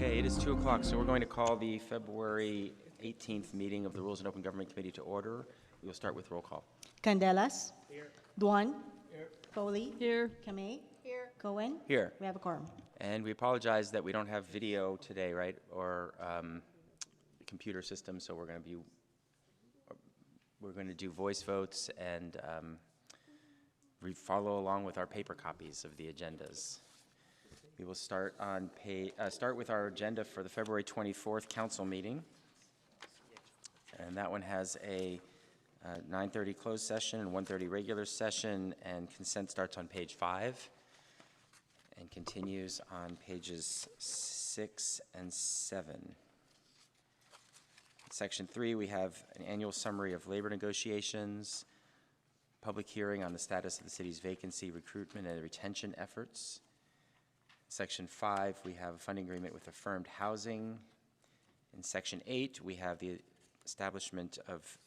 Okay, it is 2 o'clock, so we're going to call the February 18th meeting of the Rules and Open Government Committee to order. We will start with roll call. Candelas. Here. Duan. Here. Foley. Here. Kamei. Here. Cohen. Here. We have a quorum. And we apologize that we don't have video today, right, or computer system, so we're going to do voice votes and follow along with our paper copies of the agendas. We will start on start with our agenda for the February 24th council meeting, and that one has a 9:30 closed session and 1:30 regular session, and consent starts on page 5 and continues on pages 6 and 7. Section 3, we have an annual summary of labor negotiations, public hearing on the status of the city's vacancy, recruitment, and retention efforts. Section 5, we have a funding agreement with Affirmed Housing. In Section 8, we have the establishment of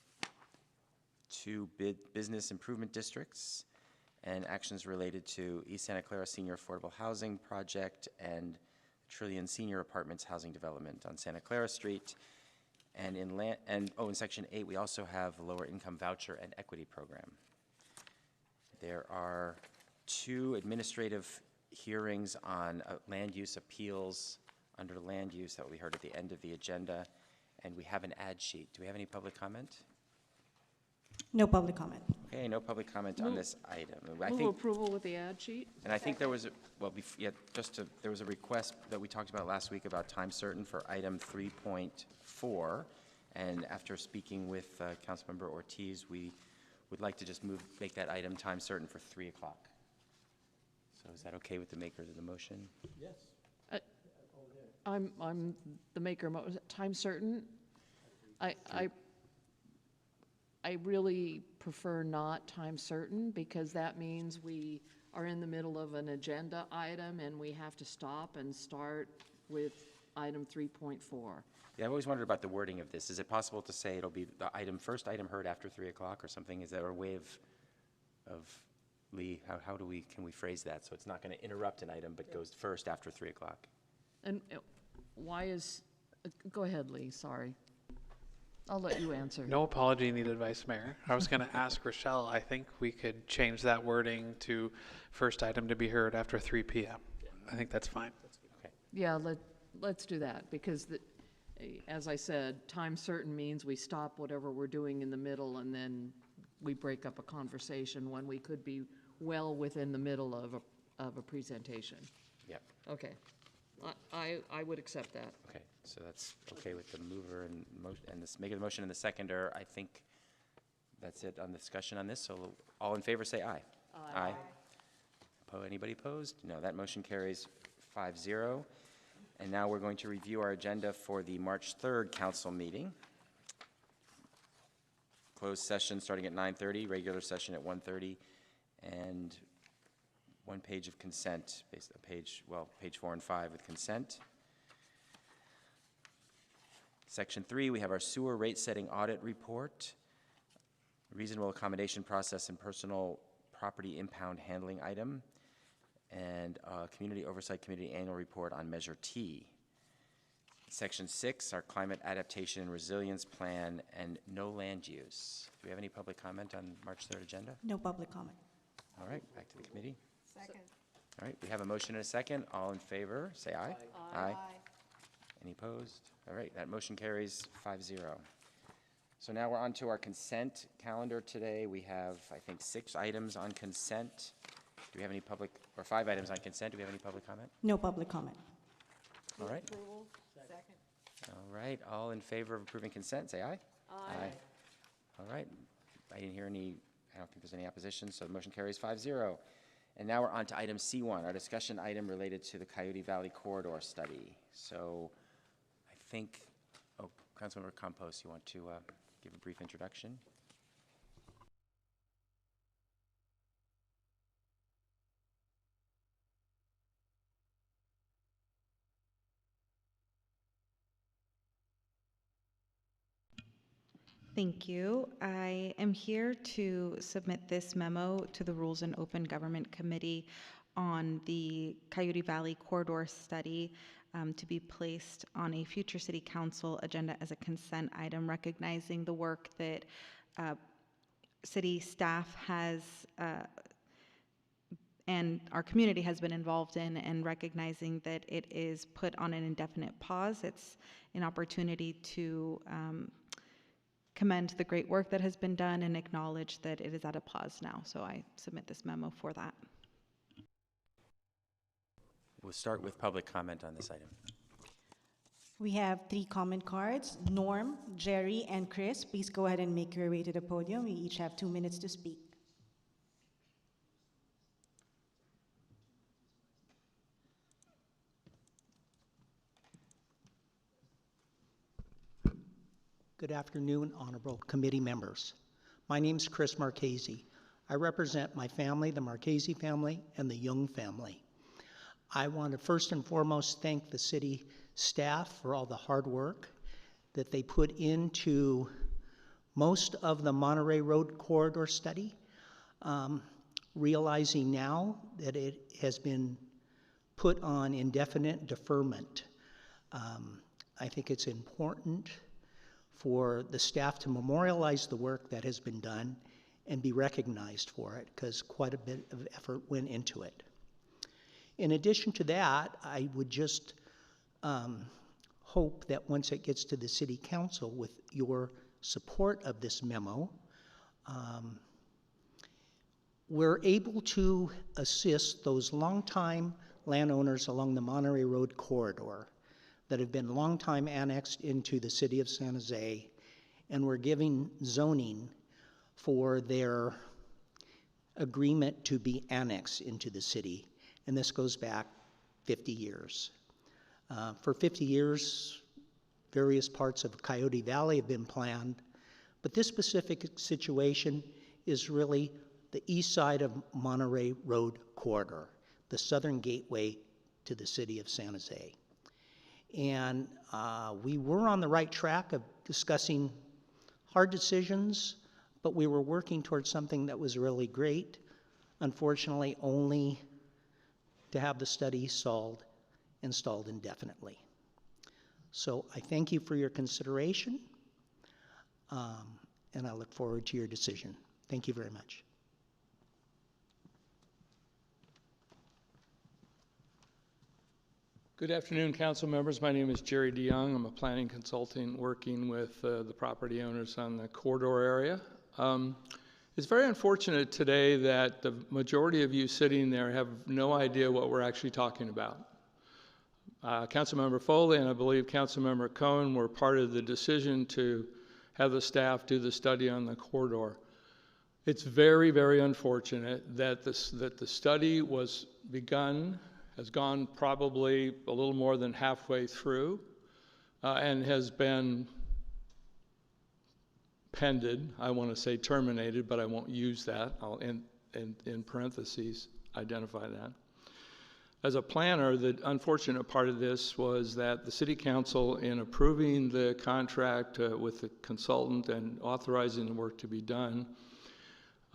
2 business improvement districts and actions related to East Santa Clara Senior Affordable Housing Project and Trillion Senior Apartments Housing Development on Santa Clara Street. And in Section 8, we also have a lower income voucher and equity program. There are 2 administrative hearings on land use appeals under land use that will be heard at the end of the agenda, and we have an ad sheet. Do we have any public comment? No public comment. Okay, no public comment on this item. Move approval with the ad sheet. And I think there was there was a request that we talked about last week about time certain for item 3.4, and after speaking with Councilmember Ortiz, we would like to just make that item time certain for 3 o'clock. So is that okay with the makers of the motion? Yes. I'm the maker. Time certain. I really prefer not time certain, because that means we are in the middle of an agenda item and we have to stop and start with item 3.4. Yeah, I've always wondered about the wording of this. Is it possible to say it'll be the first item heard after 3 o'clock or something? Is there a way of Lee, how can we phrase that so it's not going to interrupt an item but goes first after 3 o'clock? And why is, go ahead, Lee, sorry. I'll let you answer. No apology needed, Vice Mayor. I was going to ask Rochelle, I think we could change that wording to first item to be heard after 3 p.m. I think that's fine. Okay. Yeah, let's do that, because as I said, time certain means we stop whatever we're doing in the middle and then we break up a conversation when we could be well within the middle of a presentation. Yep. Okay. I would accept that. Okay, so that's okay with the mover and making the motion and the seconder. I think that's it on the discussion on this. So all in favor say aye. Aye. Anybody opposed? No, that motion carries 5-0. And now we're going to review our agenda for the March 3rd council meeting. Closed session starting at 9:30, regular session at 1:30, and 1 page of consent, page 4 and 5 with consent. Section 3, we have our sewer rate setting audit report, reasonable accommodation process and personal property impound handling item, and Community Oversight Committee annual report on Measure T. Section 6, our climate adaptation and resilience plan, and no land use. Do we have any public comment on March 3rd agenda? No public comment. All right, back to the committee. Second. All right, we have a motion and a second. All in favor, say aye. Aye. Any opposed? All right, that motion carries 5-0. So now we're on to our consent calendar today. We have, I think, 6 items on consent. Do we have any public, or 5 items on consent? Do we have any public comment? No public comment. All right. Approval. Second. All right, all in favor of approving consent, say aye. Aye. All right, I didn't hear any, I don't think there's any opposition, so the motion carries 5-0. And now we're on to item C1, our discussion item related to the Coyote Valley Corridor study. So I think, Councilmember Campos, you want to give a brief introduction? Thank you. I am here to submit this memo to the Rules and Open Government Committee on the Coyote Valley Corridor Study to be placed on a future City Council agenda as a consent item, recognizing the work that city staff has and our community has been involved in, and recognizing that it is put on an indefinite pause. It's an opportunity to commend the great work that has been done and acknowledge that it is at a pause now. So I submit this memo for that. We'll start with public comment on this item. We have 3 comment cards. Norm, Jerry, and Chris, please go ahead and make your way to the podium. We each have 2 minutes to speak. Good afternoon, honorable committee members. My name is Chris Marchese. I represent my family, the Marchese family, and the Young family. I want to first and foremost thank the city staff for all the hard work that they put into most of the Monterey Road Corridor study, realizing now that it has been put on indefinite deferment. I think it's important for the staff to memorialize the work that has been done and be recognized for it, because quite a bit of effort went into it. In addition to that, I would just hope that once it gets to the City Council, with your support of this memo, we're able to assist those longtime landowners along the Monterey Road Corridor that have been long time annexed into the city of San Jose, and we're giving zoning for their agreement to be annexed into the city. And this goes back 50 years. For 50 years, various parts of Coyote Valley have been planned, but this specific situation is really the east side of Monterey Road Corridor, the southern gateway to the city of San Jose. And we were on the right track of discussing hard decisions, but we were working towards something that was really great. Unfortunately, only to have the study stalled indefinitely. So I thank you for your consideration, and I look forward to your decision. Thank you very much. Good afternoon, council members. My name is Jerry DeYoung. I'm a planning consultant working with the property owners on the corridor area. It's very unfortunate today that the majority of you sitting there have no idea what we're actually talking about. Councilmember Foley and I believe Councilmember Cohen were part of the decision to have the staff do the study on the corridor. It's very, very unfortunate that the study was begun, has gone probably a little more than halfway through, and has been pended. I want to say terminated, but I won't use that. I'll in parentheses identify that. As a planner, the unfortunate part of this was that the City Council, in approving the contract with the consultant and authorizing the work to be done,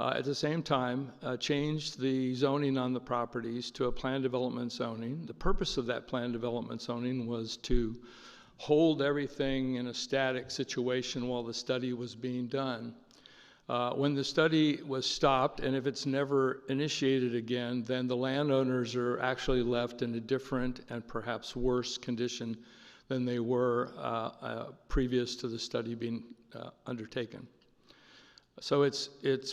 at the same time, changed the zoning on the properties to a plan development zoning. The purpose of that plan development zoning was to hold everything in a static situation while the study was being done. When the study was stopped, and if it's never initiated again, then the landowners are actually left in a different and perhaps worse condition than they were previous to the study being undertaken. So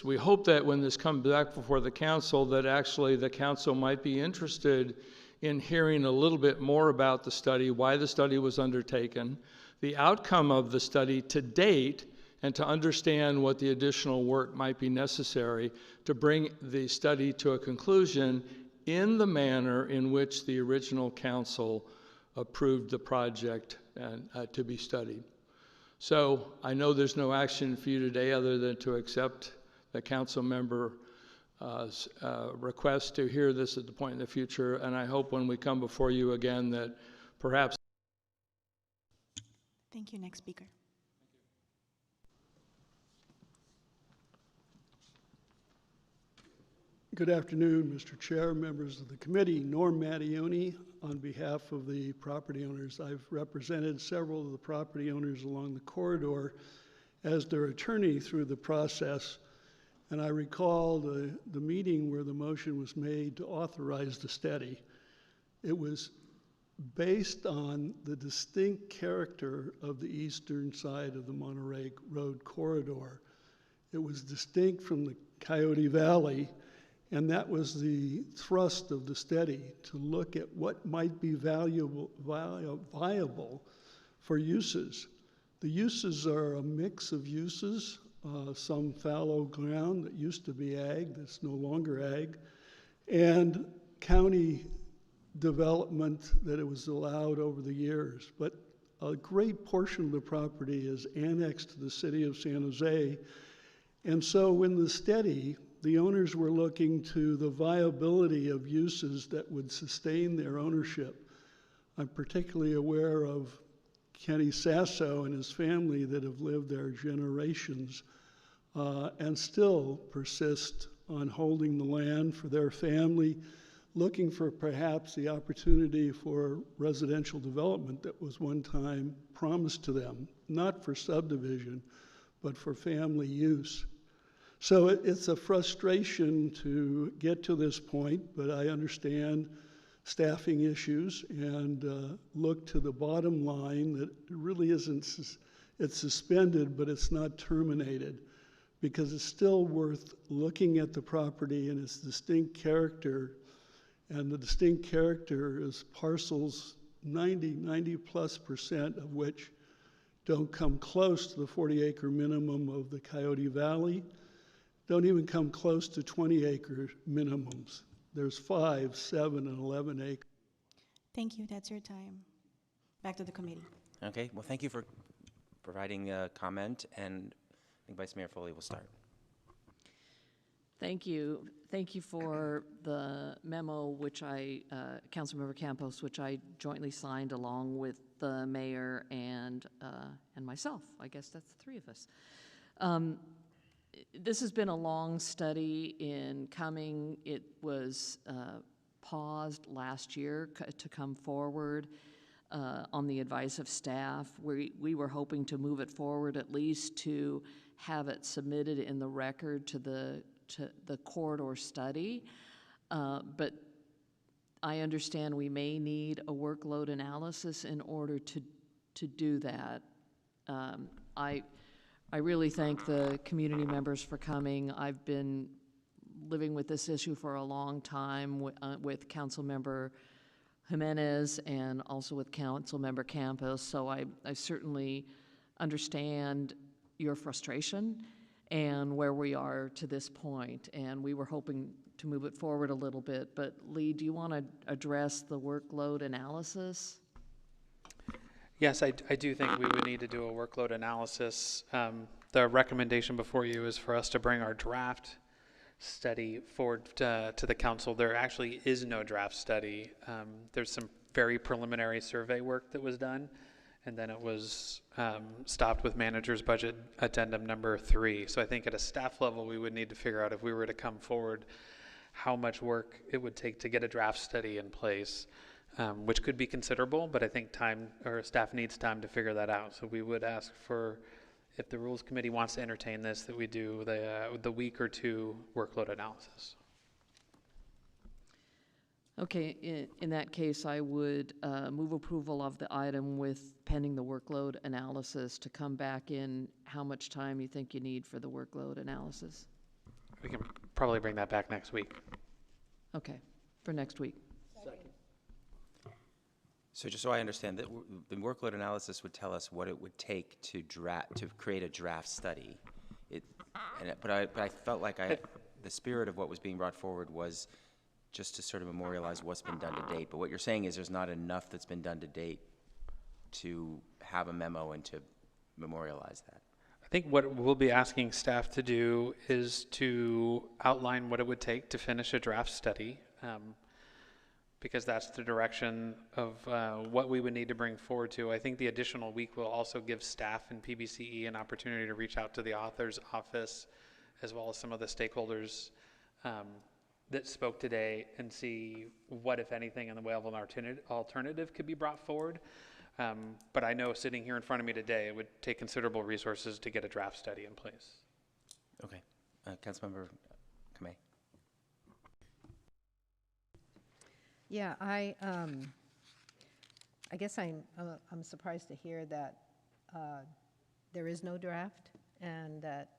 we hope that when this comes back before the council, that actually the council might be interested in hearing a little bit more about the study, why the study was undertaken, the outcome of the study to date, and to understand what the additional work might be necessary to bring the study to a conclusion in the manner in which the original council approved the project to be studied. So I know there's no action for you today other than to accept the council member's request to hear this at the point in the future, and I hope when we come before you again that perhaps. Thank you. Next speaker. Good afternoon, Mr. Chair, members of the committee. Norm Mattioni on behalf of the property owners. I've represented several of the property owners along the corridor as their attorney through the process. And I recall the meeting where the motion was made to authorize the study. It was based on the distinct character of the eastern side of the Monterey Road corridor. It was distinct from the Coyote Valley, and that was the thrust of the study, to look at what might be viable for uses. The uses are a mix of uses, some fallow ground that used to be ag, that's no longer ag, and county development that it was allowed over the years. But a great portion of the property is annexed to the city of San Jose. And so in the study, the owners were looking to the viability of uses that would sustain their ownership. I'm particularly aware of Kenny Sasso and his family that have lived there generations and still persist on holding the land for their family, looking for perhaps the opportunity for residential development that was one time promised to them, not for subdivision, but for family use. So it's a frustration to get to this point, but I understand staffing issues and look to the bottom line that it really isn't, it's suspended, but it's not terminated, because it's still worth looking at the property and its distinct character. And the distinct character is parcels 90+% of which don't come close to the 40-acre minimum of the Coyote Valley, don't even come close to 20-acre minimums. There's 5, 7, and 11 acres. Thank you. That's your time. Back to the committee. Okay, well, thank you for providing a comment, and I think Vice Mayor Foley will start. Thank you. Thank you for the memo, which Councilmember Campos, which I jointly signed along with the mayor and myself. I guess that's the three of us. This has been a long study in coming. It was paused last year to come forward on the advice of staff. We were hoping to move it forward, at least to have it submitted in the record to the corridor study, but I understand we may need a workload analysis in order to do that. I really thank the community members for coming. I've been living with this issue for a long time with Councilmember Jimenez and also with Councilmember Campos, so I certainly understand your frustration and where we are to this point, and we were hoping to move it forward a little bit. But Lee, do you want to address the workload analysis? Yes, I do think we would need to do a workload analysis. The recommendation before you is for us to bring our draft study forward to the council. There actually is no draft study. There's some very preliminary survey work that was done, and then it was stopped with manager's budget addendum number 3. So I think at a staff level, we would need to figure out, if we were to come forward, how much work it would take to get a draft study in place, which could be considerable, but I think staff needs time to figure that out. So we would ask for, if the Rules Committee wants to entertain this, that we do the week or two workload analysis. Okay, in that case, I would move approval of the item with pending the workload analysis to come back in. How much time you think you need for the workload analysis? We can probably bring that back next week. Okay, for next week. Second. So just so I understand, that the workload analysis would tell us what it would take to create a draft study. But I felt like the spirit of what was being brought forward was just to sort of memorialize what's been done to date. But what you're saying is there's not enough that's been done to date to have a memo and to memorialize that. I think what we'll be asking staff to do is to outline what it would take to finish a draft study, because that's the direction of what we would need to bring forward to. I think the additional week will also give staff and PBCE an opportunity to reach out to the author's office, as well as some of the stakeholders that spoke today and see what, if anything, in the way of an alternative could be brought forward. But I know sitting here in front of me today, it would take considerable resources to get a draft study in place. Okay. Councilmember Kamei. Yeah, I guess I'm surprised to hear that there is no draft and that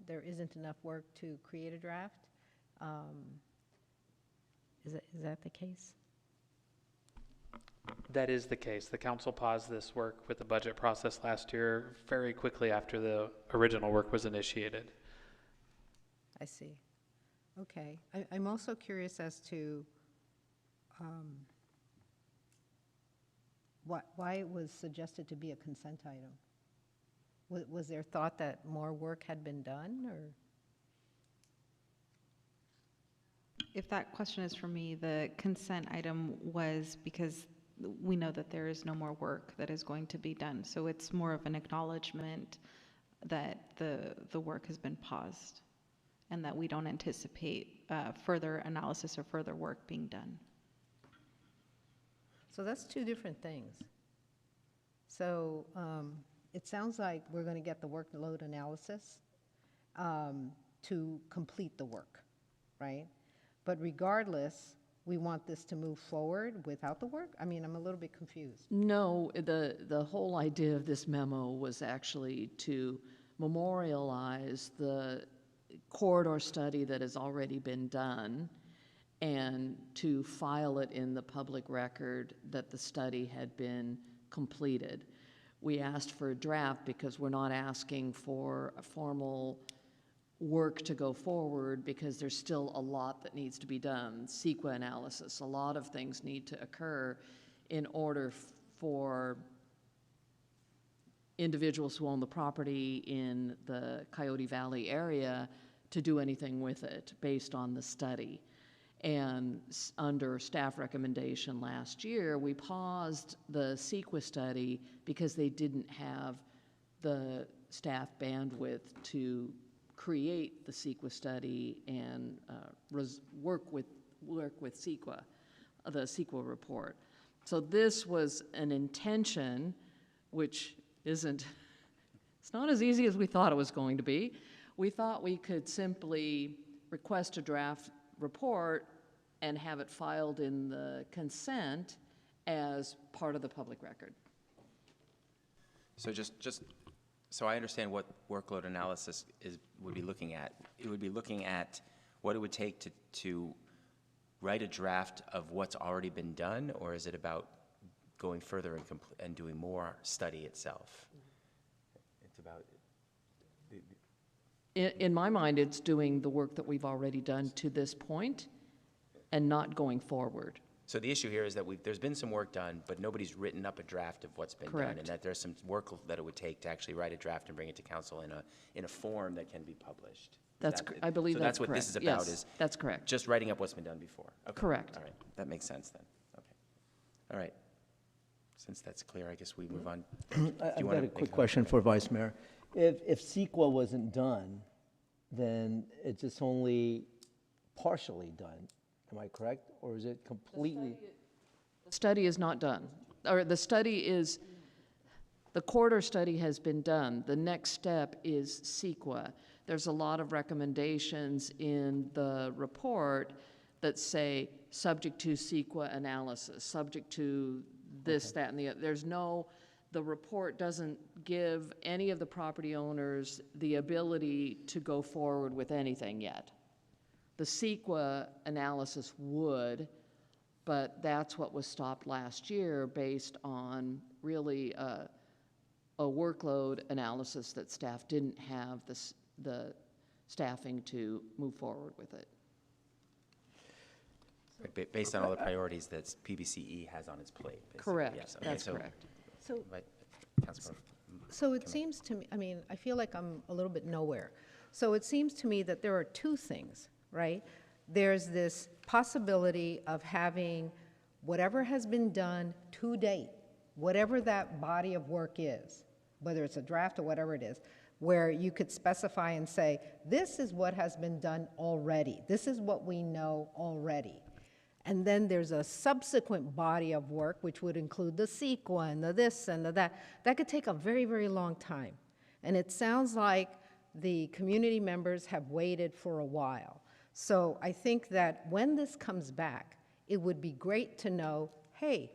there isn't enough work to create a draft. Is that the case? That is the case. The council paused this work with the budget process last year very quickly after the original work was initiated. I see. Okay. I'm also curious as to why it was suggested to be a consent item. Was there thought that more work had been done, or? If that question is for me, the consent item was because we know that there is no more work that is going to be done. So it's more of an acknowledgement that the work has been paused and that we don't anticipate further analysis or further work being done. So that's two different things. So it sounds like we're going to get the workload analysis to complete the work, right? But regardless, we want this to move forward without the work? I mean, I'm a little bit confused. No, the whole idea of this memo was actually to memorialize the corridor study that has already been done and to file it in the public record that the study had been completed. We asked for a draft because we're not asking for a formal work to go forward because there's still a lot that needs to be done. CEQA analysis, a lot of things need to occur in order for individuals who own the property in the Coyote Valley area to do anything with it based on the study. And under staff recommendation last year, we paused the CEQA study because they didn't have the staff bandwidth to create the CEQA study and work with CEQA, the CEQA report. So this was an intention, which isn't, it's not as easy as we thought it was going to be. We thought we could simply request a draft report and have it filed in the consent as part of the public record. So just so I understand what workload analysis would be looking at. It would be looking at what it would take to write a draft of what's already been done, or is it about going further and doing more study itself? It's about... In my mind, it's doing the work that we've already done to this point and not going forward. So the issue here is that there's been some work done, but nobody's written up a draft of what's been done, and that there's some work that it would take to actually write a draft and bring it to council in a form that can be published. I believe that's correct. So that's what this is about, yes, that's correct. Just writing up what's been done before. Okay. Correct. All right, that makes sense then. Okay. All right. Since that's clear, I guess we move on. I've got a quick question for Vice Mayor. If CEQA wasn't done, then it's just only partially done. Am I correct? Or is it completely? The study is not done. Or the corridor study has been done. The next step is CEQA. There's a lot of recommendations in the report that say subject to CEQA analysis, subject to this, that, and the other. The report doesn't give any of the property owners the ability to go forward with anything yet. The CEQA analysis would, but that's what was stopped last year based on really a workload analysis that staff didn't have the staffing to move forward with it. Based on all the priorities that PBCE has on its plate. Basically. Correct. Yes. Okay, That's correct. So it seems to me, I mean, I feel like I'm a little bit nowhere. So it seems to me that there are two things, right? There's this possibility of having whatever has been done to date, whatever that body of work is, whether it's a draft or whatever it is, where you could specify and say, this is what has been done already. This is what we know already. And then there's a subsequent body of work, which would include the CEQA and the this and the that. That could take a very, very long time. And it sounds like the community members have waited for a while. So I think that when this comes back, it would be great to know, hey,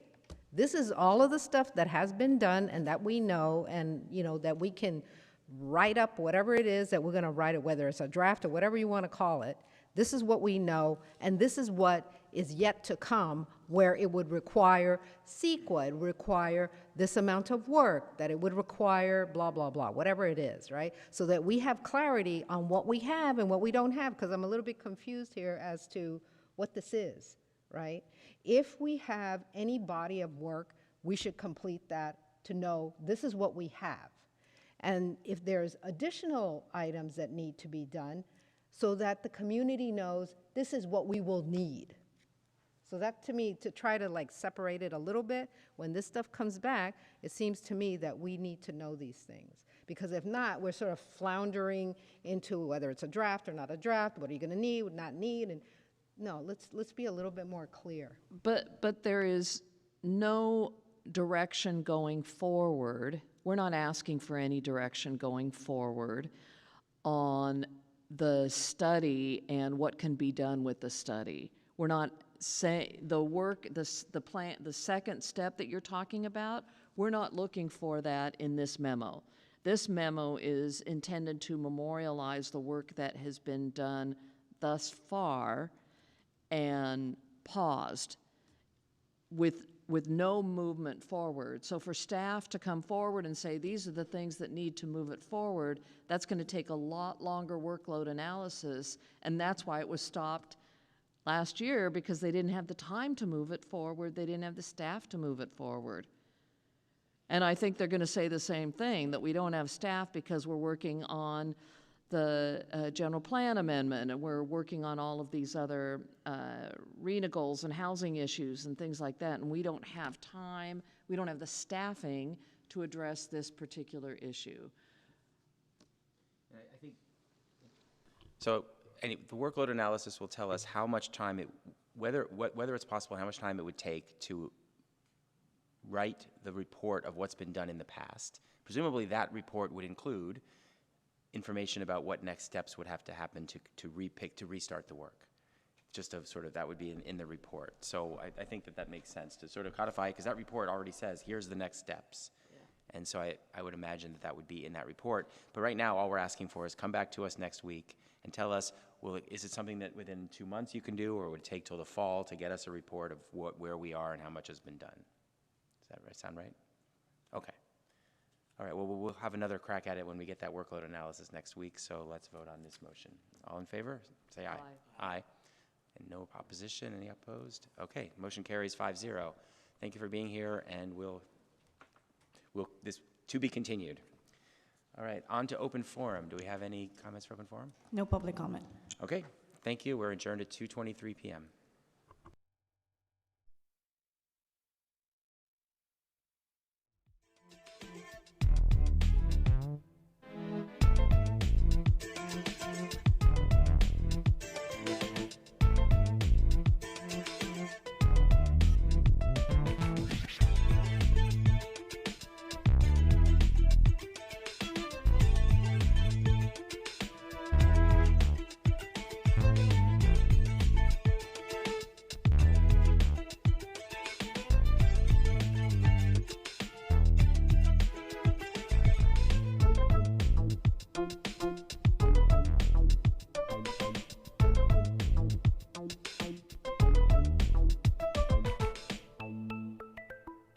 this is all of the stuff that has been done and that we know, and that we can write up whatever it is that we're going to write it, whether it's a draft or whatever you want to call it. This is what we know, and this is what is yet to come, where it would require CEQA, it would require this amount of work, that it would require blah, blah, blah, whatever it is, right? So that we have clarity on what we have and what we don't have, because I'm a little bit confused here as to what this is, right? If we have any body of work, we should complete that to know this is what we have. And if there's additional items that need to be done, so that the community knows this is what we will need. So that, to me, to try to separate it a little bit, when this stuff comes back, it seems to me that we need to know these things. Because if not, we're sort of floundering into whether it's a draft or not a draft, what are you gonna need, what not need, and no, let's be a little bit more clear. But there is no direction going forward. We're not asking for any direction going forward on the study and what can be done with the study. We're not saying the work, the plan, the second step that you're talking about, we're not looking for that in this memo. This memo is intended to memorialize the work that has been done thus far and paused with no movement forward. So for staff to come forward and say, these are the things that need to move it forward, that's going to take a lot longer workload analysis, and that's why it was stopped last year, because they didn't have the time to move it forward, they didn't have the staff to move it forward. And I think they're going to say the same thing, that we don't have staff because we're working on the general plan amendment, and we're working on all of these other RENA goals and housing issues and things like that, and we don't have time, we don't have the staffing to address this particular issue. I think so. The workload analysis will tell us how much time whether it's possible, how much time it would take to write the report of what's been done in the past. Presumably that report would include information about what next steps would have to happen to restart the work. Just of sort of, that would be in the report. So I think that makes sense to sort of codify, because that report already says, here's the next steps. Yeah. And so I would imagine that would be in that report. But right now, all we're asking for is come back to us next week and tell us, is it something that within 2 months you can do, or would it take till the fall to get us a report of where we are and how much has been done? Does that sound right? Okay. All right, well, we'll have another crack at it when we get that workload analysis next week, so let's vote on this motion. All in favor? Say aye. Aye. Aye. And no opposition, any opposed? Okay, motion carries 5-0. Thank you for being here, and this to be continued. All right, on to open forum. Do we have any comments for open forum? No public comment. Okay, thank you. We're adjourned at 2:23 p.m.